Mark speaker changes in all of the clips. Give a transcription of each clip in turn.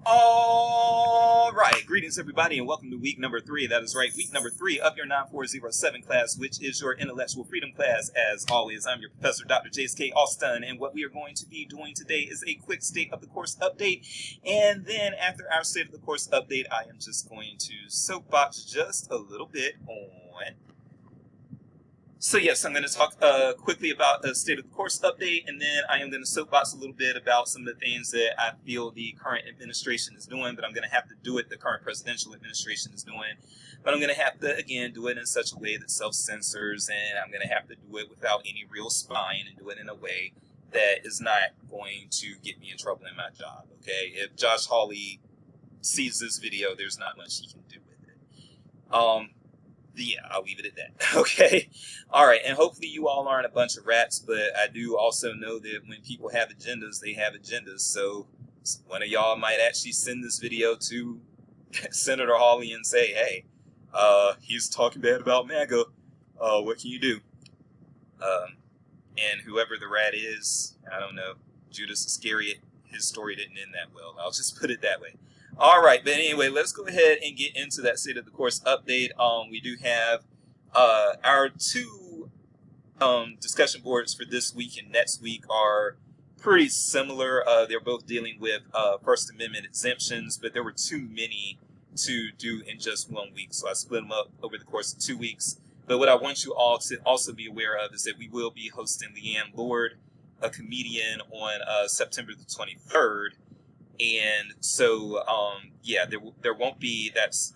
Speaker 1: All right, greetings everybody, and welcome to week number 3. That is right, week number 3 of your 9407 class, which is your intellectual freedom class. As always, I'm your professor, Dr. J.S.K. Austin, and what we are going to be doing today is a quick state of the course update. And then after our state of the course update, I am just going to soapbox just a little bit on. So yes, I'm going to talk quickly about the state of the course update, and then I am going to soapbox a little bit about some of the things that I feel the current administration is doing, but I'm going to have to do it, the current presidential administration is doing, but I'm going to have to, again, do it in such a way that self-censors, and I'm going to have to do it without any real spying and do it in a way that is not going to get me in trouble in my job, okay? If Josh Hawley sees this video, there's not much he can do with it. Yeah, I'll leave it at that. Okay. All right. And hopefully you all aren't a bunch of rats, but I do also know that when people have agendas, they have agendas. So one of y'all might actually send this video to Senator Hawley and say, hey, he's talking bad about MAGA. What can you do? And whoever the rat is, I don't know, Judas Iscariot, his story didn't end that well. I'll just put it that way. All right, but anyway, let's go ahead and get into that state of the course update. We do have our two discussion boards for this week and next week are pretty similar. They're both dealing with First Amendment exemptions, but there were too many to do in just 1 week, so I split them up over the course of 2 weeks. But what I want you all to also be aware of is that we will be hosting Leanne Lord, a comedian, on September the 23rd. And so, yeah, there won't be, that's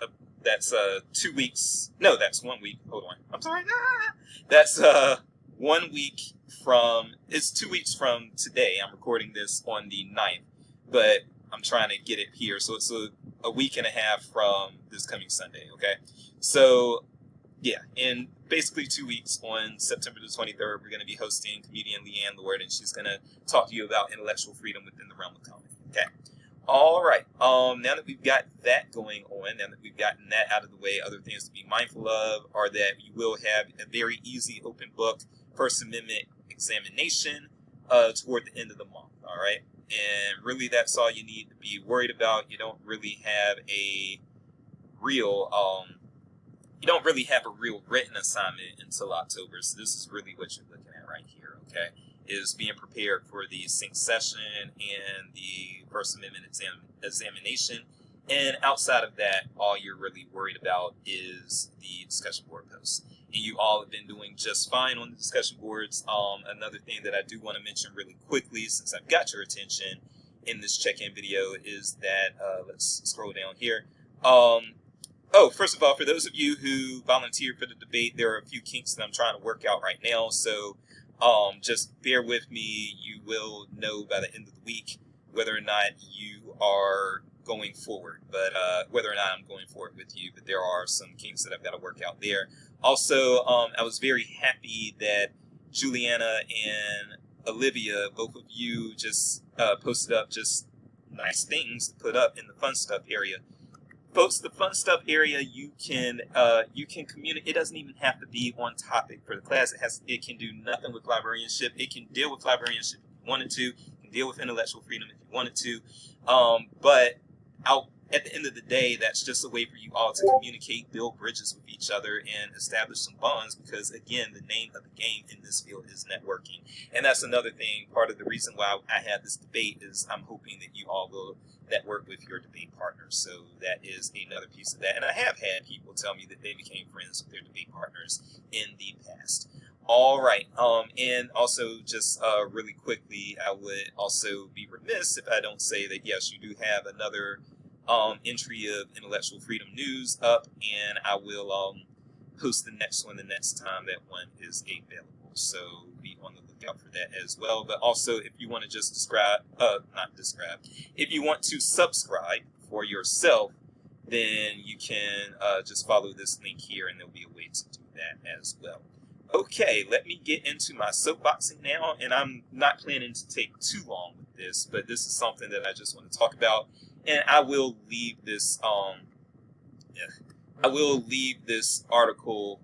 Speaker 1: 2 weeks. No, that's 1 week. Hold on. I'm sorry. That's 1 week from, it's 2 weeks from today. I'm recording this on the 9th, but I'm trying to get it here. So it's a week and a half from this coming Sunday. Okay. So yeah, in basically 2 weeks on September the 23rd, we're going to be hosting comedian Leanne Lord, and she's going to talk to you about intellectual freedom within the realm of comedy. Okay. All right. Now that we've got that going on, now that we've gotten that out of the way, other things to be mindful of are that you will have a very easy open book First Amendment examination toward the end of the month. All right. And really, that's all you need to be worried about. You don't really have a real written assignment until October. So this is really what you're looking at right here. Okay. Is being prepared for the sync session and the First Amendment examination. And outside of that, all you're really worried about is the discussion board posts. And you all have been doing just fine on the discussion boards. Another thing that I do want to mention really quickly, since I've got your attention in this check-in video, is that, let's scroll down here. First of all, for those of you who volunteered for the debate, there are a few kinks that I'm trying to work out right now. So just bear with me. You will know by the end of the week whether or not you are going forward, but whether or not I'm going forward with you. But there are some kinks that I've got to work out there. Also, I was very happy that Juliana and Olivia, both of you, just posted up just nice things to put up in the fun stuff area. Folks, the fun stuff area, you can communicate. It doesn't even have to be on topic for the class. It can do nothing with librarianship. It can deal with librarianship if you wanted to. It can deal with intellectual freedom if you wanted to. But at the end of the day, that's just a way for you all to communicate, build bridges with each other, and establish some bonds. Because again, the name of the game in this field is networking, and that's another thing. Part of the reason why I had this debate is I'm hoping that you all will network with your debate partners. So that is another piece of that. And I have had people tell me that they became friends with their debate partners in the past. All right. And also just really quickly, I would also be remiss if I don't say that, yes, you do have another entry of intellectual freedom news up, and I will post the next one the next time that one is available. So be on the lookout for that as well. But also, if you want to just if you want to subscribe for yourself, then you can just follow this link here, and there'll be a way to do that as well. Okay, let me get into my soapboxing now, and I'm not planning to take too long with this, but this is something that I just want to talk about, and I will leave this article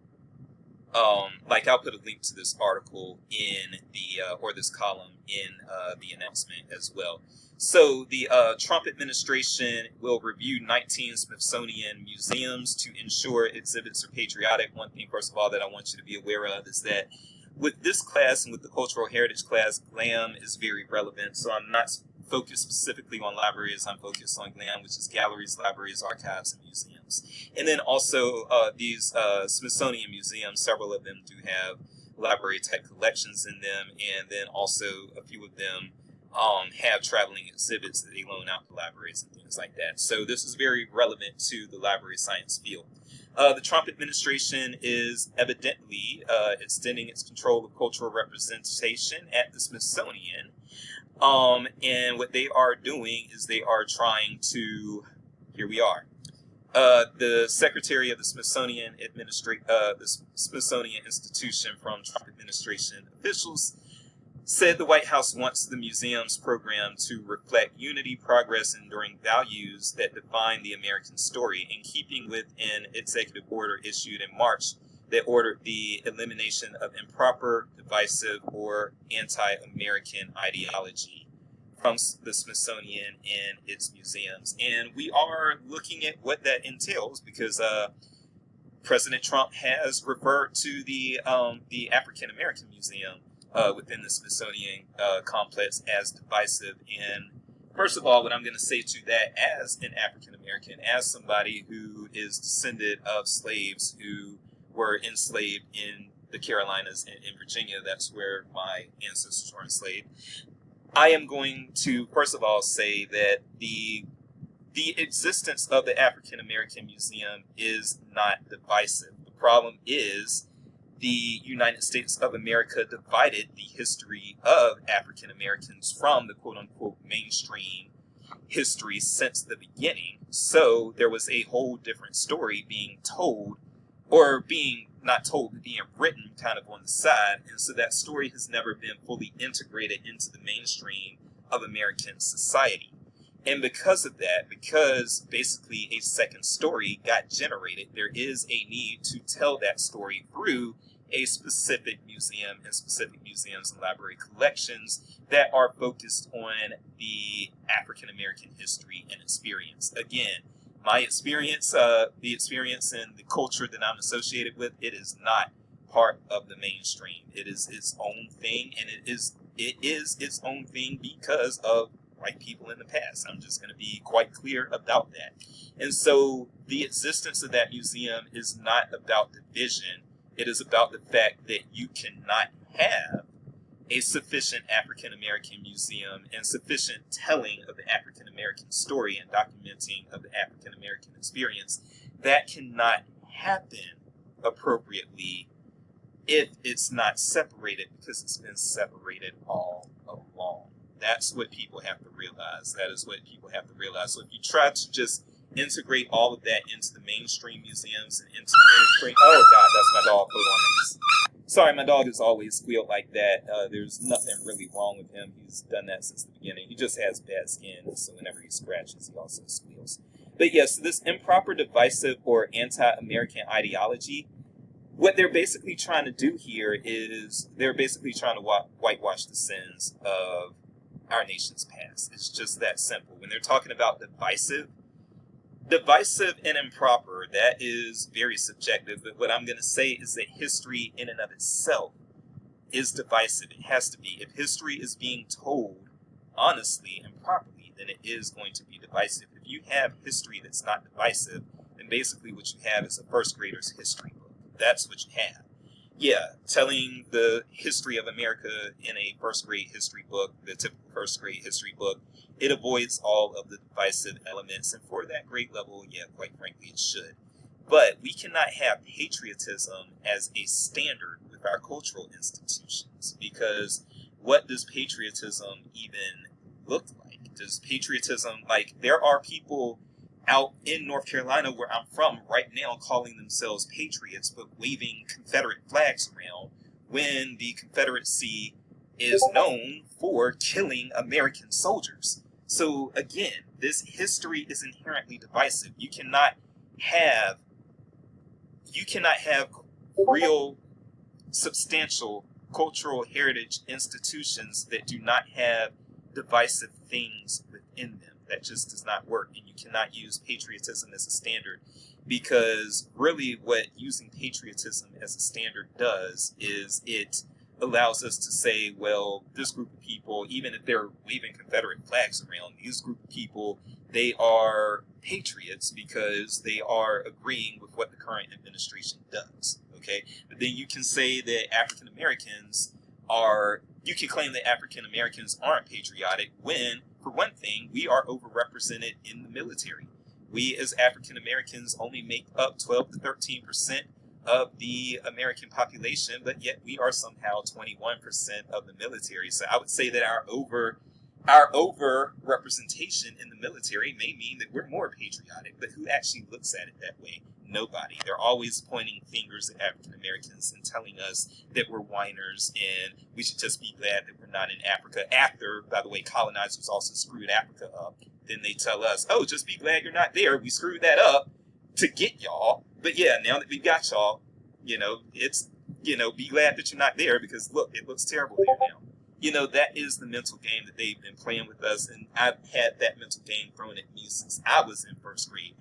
Speaker 1: like I'll put a link to this article in the or this column in the announcement as well. So the Trump administration will review 19 Smithsonian museums to ensure exhibits are patriotic. One thing, first of all, that I want you to be aware of is that with this class and with the cultural heritage class, GLAM is very relevant. So I'm not focused specifically on libraries. I'm focused on GLAM, which is galleries, libraries, archives, and museums. And then also these Smithsonian museums, several of them do have library type collections in them. And then also a few of them have traveling exhibits that they loan out to libraries and things like that. So this is very relevant to the library science field. The Trump administration is evidently extending its control of cultural representation at the Smithsonian. And what they are doing is they are trying to, here we are. The secretary of the Smithsonian the Smithsonian Institution from Trump administration officials said the White House wants the museum's program to reflect unity, progress, and enduring values that define the American story, in keeping with an executive order issued in March that ordered the elimination of improper, divisive, or anti-American ideology from the Smithsonian and its museums. And we are looking at what that entails because President Trump has referred to the African American Museum within the Smithsonian complex as divisive. And first of all, what I'm going to say to that as an African American, as somebody who is descended of slaves who were enslaved in the Carolinas and in Virginia, that's where my ancestors were enslaved, I am going to first of all say that the existence of the African American Museum is not divisive. The problem is the United States of America divided the history of African Americans from the quote-unquote mainstream history since the beginning. So there was a whole different story being told, or being not told, but being written kind of on the side. And so that story has never been fully integrated into the mainstream of American society. And because of that, because basically a second story got generated, there is a need to tell that story through a specific museum and specific museums and library collections that are focused on the African American history and experience. Again, my experience, the experience and the culture that I'm associated with, it is not part of the mainstream. It is its own thing, and it is its own thing because of white people in the past. I'm just going to be quite clear about that. And so the existence of that museum is not about division. It is about the fact that you cannot have a sufficient African American museum and sufficient telling of the African American story and documenting of the African American experience. That cannot happen appropriately if it's not separated, because it's been separated all along. That's what people have to realize. That is what people have to realize. So if you try to just integrate all of that into the mainstream museums and into the mainstream... Oh, God, that's my dog. Hold on. Sorry, my dog has always squealed like that. There's nothing really wrong with him. He's done that since the beginning. He just has bad skin, so whenever he scratches, he also squeals. But yes, this improper, divisive, or anti-American ideology, what they're basically trying to do here is they're basically trying to whitewash the sins of our nation's past. It's just that simple. When they're talking about divisive and improper, that is very subjective. But what I'm going to say is that history in and of itself is divisive. It has to be. If history is being told honestly and properly, then it is going to be divisive. If you have history that's not divisive, then basically what you have is a first grader's history book. That's what you have. Yeah, telling the history of America in a first grade history book, the typical first grade history book, it avoids all of the divisive elements. And for that grade level, yeah, quite frankly, it should. But we cannot have patriotism as a standard with our cultural institutions, because what does patriotism even look like? Does patriotism, like, there are people out in North Carolina, where I'm from right now, calling themselves patriots, but waving Confederate flags around when the Confederacy is known for killing American soldiers. So again, this history is inherently divisive. You cannot have real substantial cultural heritage institutions that do not have divisive things within them. That just does not work, and you cannot use patriotism as a standard, because really what using patriotism as a standard does is it allows us to say, well, this group of people, even if they're waving Confederate flags around, these group of people, they are patriots because they are agreeing with what the current administration does, okay? But then you can say that African Americans are, you can claim that African Americans aren't patriotic when, for one thing, we are overrepresented in the military. We as African Americans only make up 12 to 13% of the American population, but yet we are somehow 21% of the military. So I would say that our over representation in the military may mean that we're more patriotic, but who actually looks at it that way? Nobody. They're always pointing fingers at African Americans and telling us that we're whiners and we should just be glad that we're not in Africa. After, by the way, colonizers also screwed Africa up. Then they tell us, oh, just be glad you're not there. We screwed that up to get y'all. But yeah, now that we got y'all, it's, be glad that you're not there because look, it looks terrible there now. That is the mental game that they've been playing with us. And I've had that mental game thrown at me since I was in first grade.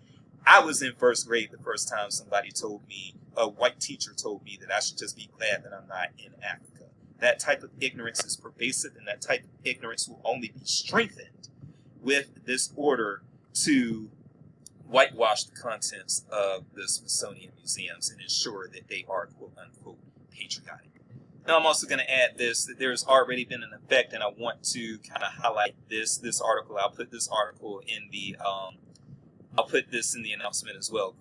Speaker 1: I was in first grade the first time somebody told me, a white teacher told me that I should just be glad that I'm not in Africa. That type of ignorance is pervasive, and that type of ignorance will only be strengthened with this order to whitewash the contents of the Smithsonian museums and ensure that they are quote-unquote patriotic. Now, I'm also going to add this, that there's already been an effect, and I want to kind of highlight this article. I'll put this article in the, I'll put this in the announcement as well.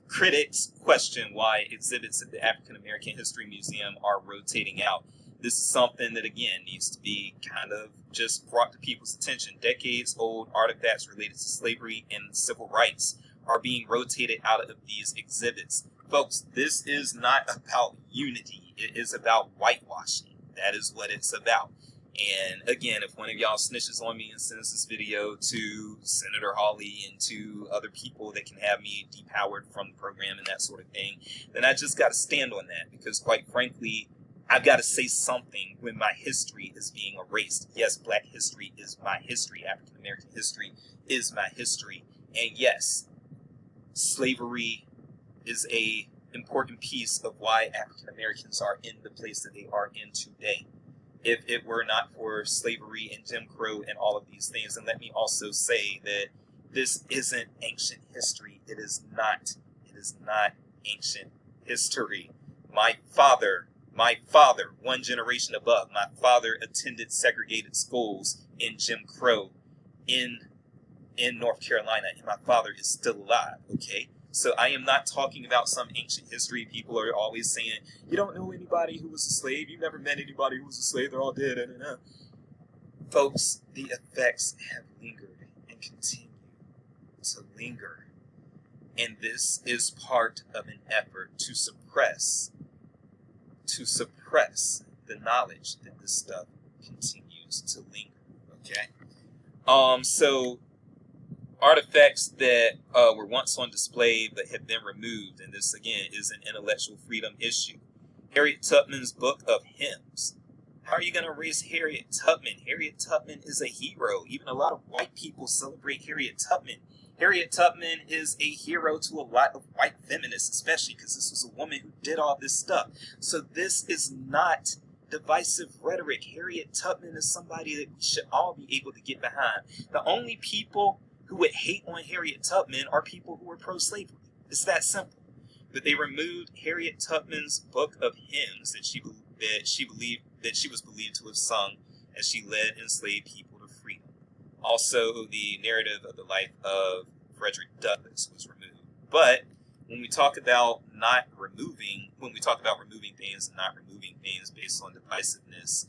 Speaker 1: Critics question why exhibits at the African American History Museum are rotating out. This is something that, again, needs to be kind of just brought to people's attention. Decades-old artifacts related to slavery and civil rights are being rotated out of these exhibits. Folks, this is not about unity. It is about whitewashing. That is what it's about. And again, if one of y'all snitches on me and sends this video to Senator Hawley and to other people that can have me depowered from the program and that sort of thing, then I just got to stand on that because, quite frankly, I've got to say something when my history is being erased. Yes, Black history is my history. African American history is my history. And yes, slavery is a important piece of why African Americans are in the place that they are in today. If it were not for slavery and Jim Crow and all of these things, and let me also say that this isn't ancient history. It is not ancient history. My father, one generation above, my father attended segregated schools in Jim Crow in North Carolina, and my father is still alive, okay? So I am not talking about some ancient history. People are always saying, you don't know anybody who was a slave. You never met anybody who was a slave. They're all dead. Folks, the effects have lingered and continue to linger. And this is part of an effort to suppress the knowledge that this stuff continues to linger, okay? So artifacts that were once on display but have been removed, and this again is an intellectual freedom issue. Harriet Tubman's Book of Hymns. How are you going to erase Harriet Tubman? Harriet Tubman is a hero. Even a lot of white people celebrate Harriet Tubman. Harriet Tubman is a hero to a lot of white feminists, especially because this was a woman who did all this stuff. So this is not divisive rhetoric. Harriet Tubman is somebody that we should all be able to get behind. The only people who would hate on Harriet Tubman are people who were pro-slavery. It's that simple. But they removed Harriet Tubman's Book of Hymns that she was believed to have sung as she led enslaved people to freedom. Also, the narrative of the life of Frederick Douglass was removed. But when we talk about removing things and not removing things based on divisiveness,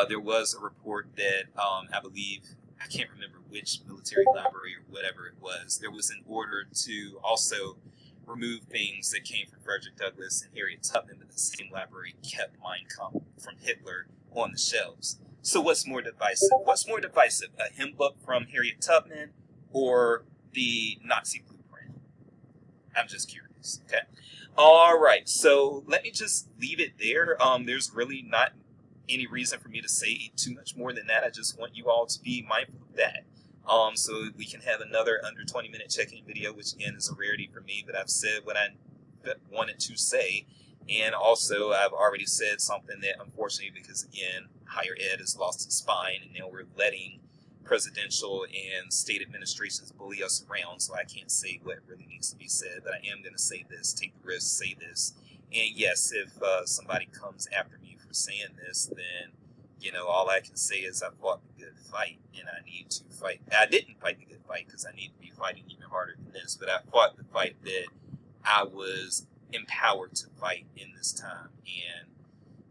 Speaker 1: there was a report that I can't remember which military library or whatever it was. There was an order to also remove things that came from Frederick Douglass and Harriet Tubman, but the same library kept Mein Kampf from Hitler on the shelves. So what's more divisive? What's more divisive, a hymn book from Harriet Tubman or the Nazi blueprint? I'm just curious. this. Okay. All right. So let me just leave it there. There's really not any reason for me to say too much more than that. I just want you all to be mindful of that. So we can have another under 20-minute check-in video, which again is a rarity for me, but I've said what I wanted to say. And also I've already said something that unfortunately, because again, higher ed has lost its spine and now we're letting presidential and state administrations bully us around. So I can't say what really needs to be said, but I am going to say this, take the risk, say this. And yes, if somebody comes after me for saying this, then, you know, all I can say is I fought the good fight and I need to fight. I didn't fight the good fight because I need to be fighting even harder than this, but I fought the fight that I was empowered to fight in this time. And,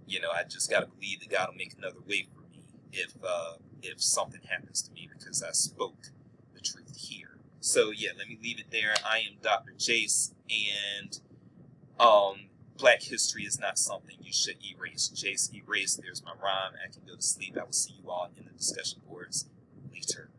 Speaker 1: you know, I just got to believe that God will make another way for me if something happens to me because I spoke the truth here. So yeah, let me leave it there. I am Dr. Jace, and Black history is not something you should erase. Jace, erase. There's my rhyme. I can go to sleep. I will see you all in the discussion boards later.